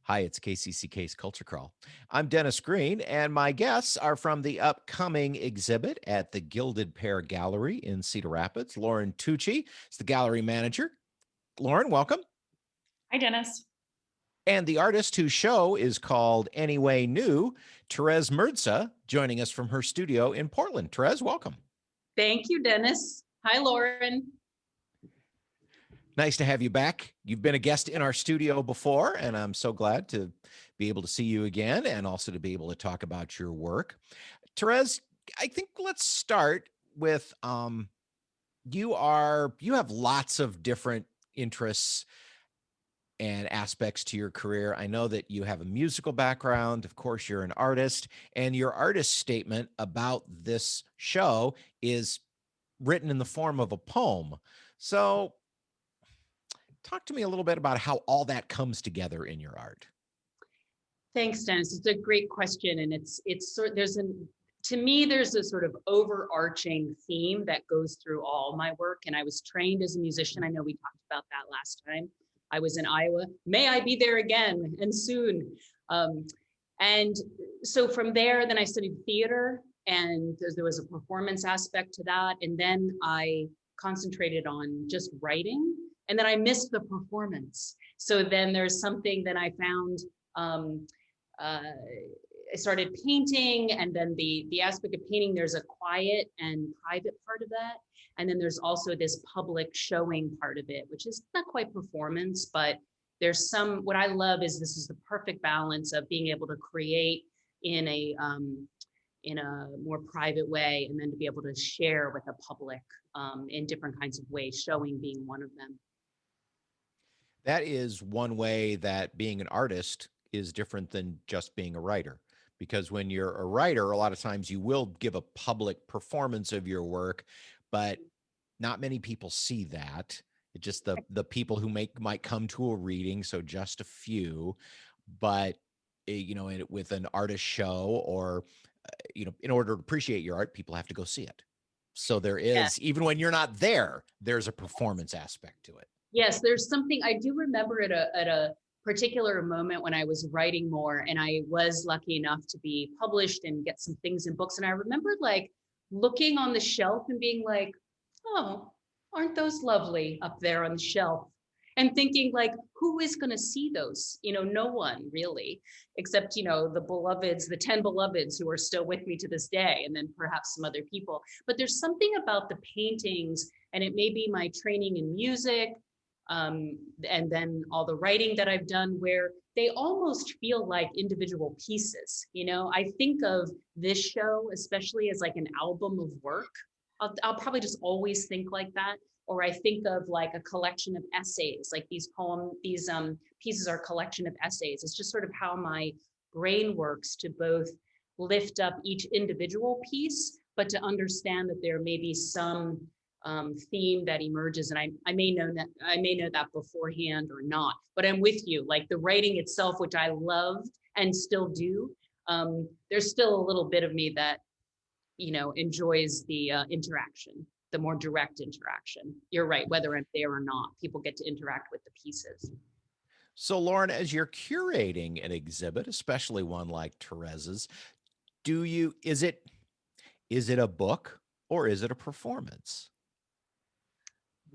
Hi, it's KCCK's Culture Crawl. I'm Dennis Green, and my guests are from the upcoming exhibit at the Gilded Gallery in Cedar Rapids. Lauren Tucci is the gallery manager. Lauren, welcome. Hi, Dennis. And the artist whose show is called Anyway New, Therese Merdza, joining us from her studio in Portland. Therese, welcome. Thank you, Dennis. Hi, Lauren. Nice to have you back. You've been a guest in our studio before, and I'm so glad to be able to see you again and also to be able to talk about your work. Therese, I think let's start with you have lots of different interests and aspects to your career. I know that you have a musical background. Of course, you're an artist, and your artist statement about this show is written in the form of a poem. So talk to me a little bit about how all that comes together in your art. Thanks, Dennis. It's a great question, and to me there's a sort of overarching theme that goes through all my work. And I was trained as a musician. I know we talked about that last time. I was in Iowa. May I be there again and soon. And so from there, then I studied theater, and there was a performance aspect to that. And then I concentrated on just writing, and then I missed the performance. So then there's something that I found. I started painting, and then the aspect of painting, there's a quiet and private part of that. And then there's also this public showing part of it, which is not quite performance, but there's what I love is this is the perfect balance of being able to create in a more private way, and then to be able to share with the public in different kinds of ways, showing being one of them. That is one way that being an artist is different than just being a writer. Because when you're a writer, a lot of times you will give a public performance of your work, but not many people see that. It's just the people who might come to a reading, so just a few. But with an artist show, or in order to appreciate your art, people have to go see it. So there is, even when you're not there, there's a performance aspect to it. Yes, there's something I do remember at a particular moment when I was writing more, and I was lucky enough to be published and get some things in books. And I remembered like looking on the shelf and being like, oh, aren't those lovely up there on the shelf? And thinking like, who is going to see those? No one really, except, the beloveds, the 10 beloveds who are still with me to this day, and then perhaps some other people. But there's something about the paintings, and it may be my training in music, and then all the writing that I've done, where they almost feel like individual pieces. I think of this show, especially as like an album of work. I'll probably just always think like that. Or I think of like a collection of essays, like these pieces are a collection of essays. It's just sort of how my brain works to both lift up each individual piece, but to understand that there may be some theme that emerges, and I may know that beforehand or not. But I'm with you. Like the writing itself, which I loved and still do, there's still a little bit of me that enjoys the interaction, the more direct interaction. You're right. Whether I'm there or not, people get to interact with the pieces. So, Lauren, as you're curating an exhibit, especially one like Therese's, is it a book or is it a performance?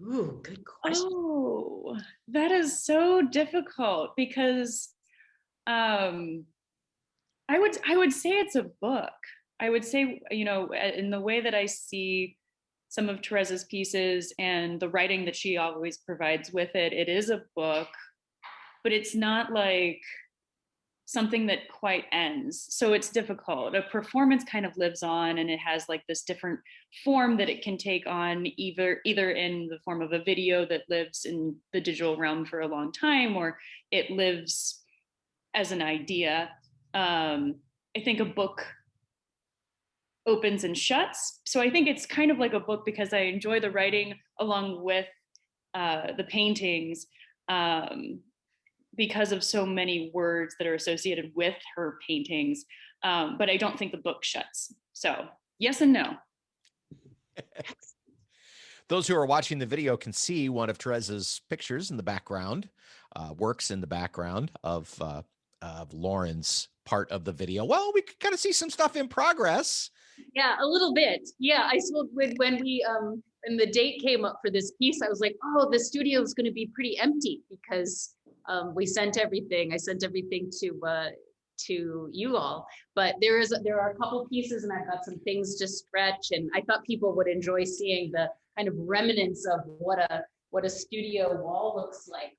Ooh, good question. Oh, that is so difficult because I would say it's a book. I would say, in the way that I see some of Therese's pieces and the writing that she always provides with it, it is a book, but it's not like something that quite ends. So it's difficult. A performance kind of lives on, and it has like this different form that it can take on, either in the form of a video that lives in the digital realm for a long time, or it lives as an idea. I think a book opens and shuts. So I think it's kind of like a book because I enjoy the writing along with the paintings, because of so many words that are associated with her paintings. But I don't think the book shuts. So yes and no. Those who are watching the video can see one of Therese's pictures in the background, works in the background of of Lauren's part of the video. Well, we could kind of see some stuff in progress. Yeah, a little bit. Yeah, I spoke when we when the date came up for this piece, I was like, oh, the studio is going to be pretty empty because we sent everything. I sent everything to you all, but there are a couple pieces, and I've got some things to stretch, and I thought people would enjoy seeing the kind of remnants of what a studio wall looks like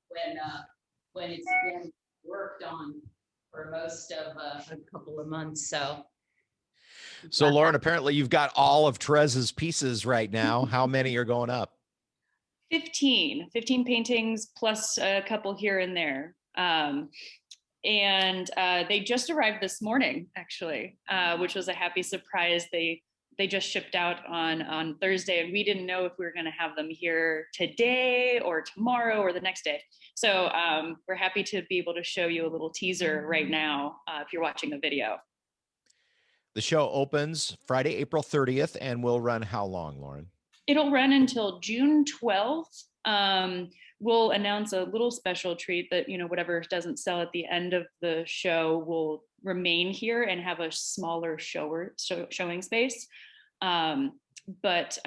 when it's been worked on for most of a couple of months. So Lauren, apparently you've got all of Therez's pieces right now. How many are going up? 15 paintings plus a couple here and there. And they just arrived this morning, actually, which was a happy surprise. They just shipped out on Thursday, and we didn't know if we were going to have them here today or tomorrow or the next day. So we're happy to be able to show you a little teaser right now if you're watching the video. The show opens Friday, April 30th, and will run how long, Lauren? It'll run until June 12th. We'll announce a little special treat that, whatever doesn't sell at the end of the show will remain here and have a smaller showing space. But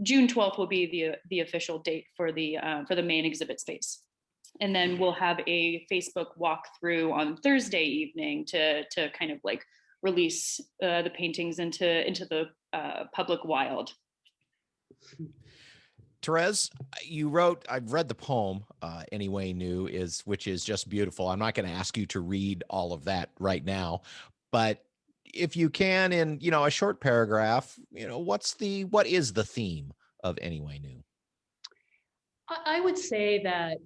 June 12th will be the official date for the main exhibit space. And then we'll have a Facebook walkthrough on Thursday evening to kind of like release the paintings into the public wild. Therez, you wrote, I've read the poem, Anyway New, which is just beautiful. I'm not going to ask you to read all of that right now, but if you can, in, a short paragraph, what is the theme of Anyway New? I would say that,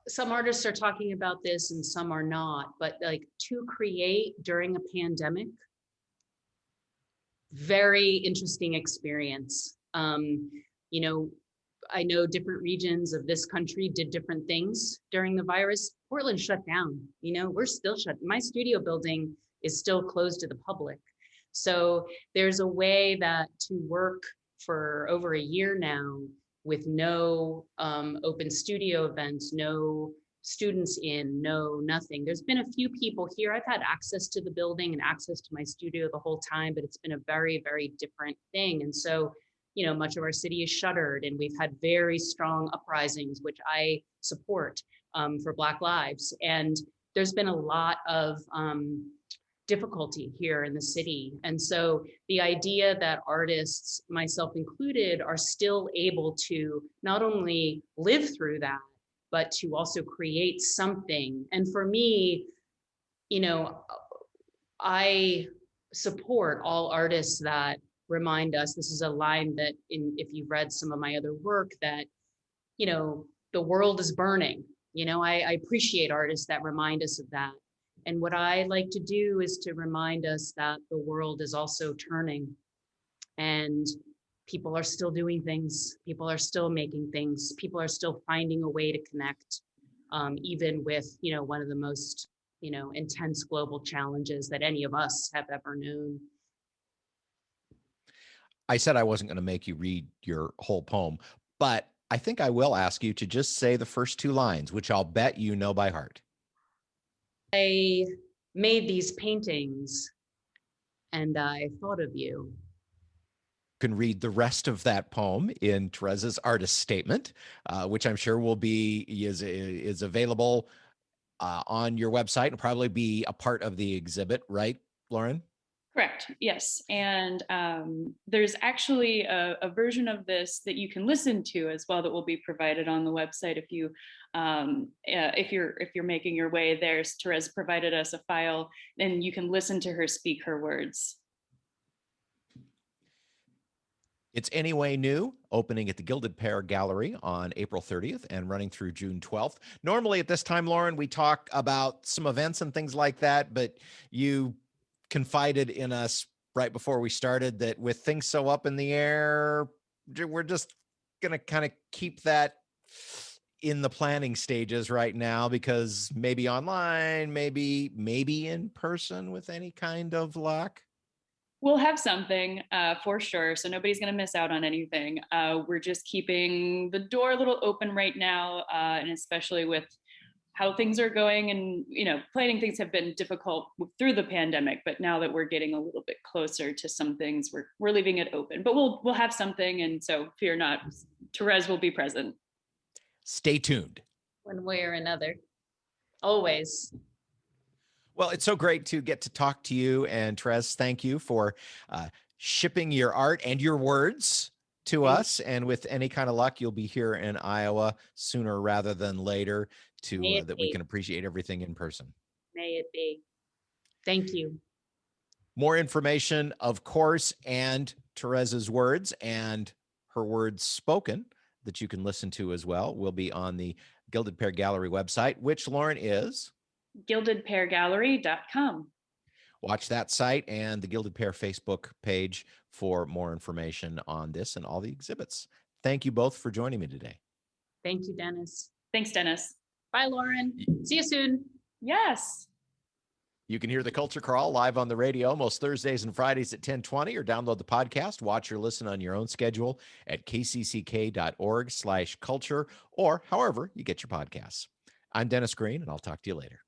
some artists are talking about this and some are not, but like to create during a pandemic, very interesting experience. I know different regions of this country did different things during the virus. Portland shut down, we're still shut. My studio building is still closed to the public. So there's a way that to work for over a year now with no open studio events, no students in, no nothing. There's been a few people here. I've had access to the building and access to my studio the whole time, but it's been a very, very different thing. And so, much of our city is shuttered, and we've had very strong uprisings, which I support for Black lives. And there's been a lot of difficulty here in the city. And so the idea that artists, myself included, are still able to not only live through that, but to also create something. And for me, I support all artists that remind us, this is a line that if you've read some of my other work, that, the world is burning. I appreciate artists that remind us of that. And what I like to do is to remind us that the world is also turning, and people are still doing things. People are still making things. People are still finding a way to connect, even with, one of the most, intense global challenges that any of us have ever known. I said I wasn't going to make you read your whole poem, but I think I will ask you to just say the first two lines, which I'll bet you know by heart. I made these paintings and I thought of you. Can read the rest of that poem in Therez's artist statement, which I'm sure is available on your website and probably be a part of the exhibit, right, Lauren? Correct. Yes. And there's actually a version of this that you can listen to as well that will be provided on the website if you're making your way there. Therez provided us a file, and you can listen to her speak her words. It's Anyway New, opening at the Gilded Pear Gallery on April 30th and running through June 12th. Normally at this time, Lauren, we talk about some events and things like that, but you confided in us right before we started that with things so up in the air, we're just going to kind of keep that in the planning stages right now, because maybe online, maybe in person with any kind of luck. We'll have something for sure. So nobody's going to miss out on anything. We're just keeping the door a little open right now. And especially with how things are going, and planning things have been difficult through the pandemic, but now that we're getting a little bit closer to some things, we're leaving it open, but we'll have something. And so fear not, Therese will be present. Stay tuned. One way or another. Always. Well, it's so great to get to talk to you. And Therese, thank you for shipping your art and your words to us. And with any kind of luck, you'll be here in Iowa sooner rather than later to that we can appreciate everything in person. May it be. Thank you. More information, of course, and Therese's words and her words spoken that you can listen to as well will be on the Gilded Pear Gallery website, which, Lauren, is gildedpeargallery.com. Watch that site and the Gilded Pear Facebook page for more information on this and all the exhibits. Thank you both for joining me today. Thank you, Dennis. Thanks, Dennis. Bye, Lauren. See you soon. Yes. You can hear the Culture Crawl live on the radio most Thursdays and Fridays at 10:20, or download the podcast, watch or listen on your own schedule at kcck.org/culture, or however you get your podcasts. I'm Dennis Green, and I'll talk to you later.